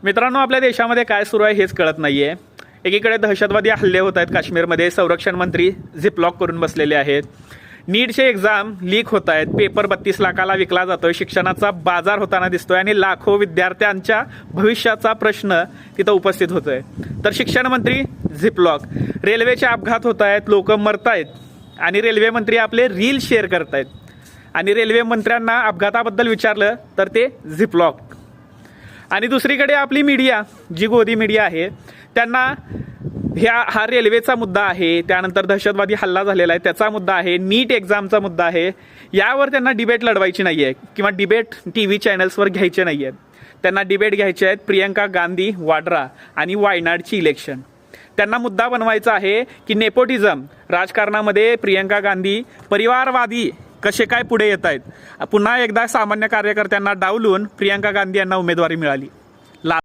मित्रांनो, आपल्या देशामध्ये काय सुरू आहे हेच कळत नाही आहे. एकीकडे दहशतवादी हल्ले होत आहेत काश्मीरमध्ये, संरक्षण मंत्री झिपलॉक करून बसलेले आहेत. नीटचे एक्झाम लीक होत आहेत, पेपर 32 लाखाला विकला जातोय, शिक्षणाचा बाजार होताना दिसतोय आणि लाखो विद्यार्थ्यांच्या भविष्याचा प्रश्न तिथं उपस्थित होतोय. तर शिक्षण मंत्री झिपलॉक, रेल्वेचे अपघात होत आहेत, लोक मरत आहेत आणि रेल्वे मंत्री आपले रील शेअर करत आहेत आणि रेल्वे मंत्र्यांना अपघाताबद्दल विचारलं तर ते झिपलॉक. आणि दुसरीकडे आपली मीडिया, जी गोदी मीडिया आहे, त्यांना हा रेल्वेचा मुद्दा आहे, त्यानंतर दहशतवादी हल्ला झालेला आहे त्याचा मुद्दा आहे, नीट एक्झामचा मुद्दा आहे, यावर त्यांना डिबेट लढवायची नाही आहे किंवा डिबेट TV चॅनल्सवर घ्यायचे नाही आहेत. त्यांना डिबेट घ्यायचे आहेत प्रियंका गांधी वाड्रा आणि वायनाडची इलेक्शन. त्यांना मुद्दा बनवायचा आहे की नेपोटिझम राजकारणामध्ये प्रियंका गांधी परिवारवादी कसे काय पुढे येत आहेत. पुन्हा एकदा सामान्य कार्यकर्त्यांना डावलून प्रियंका गांधी यांना उमेदवारी मिळाली.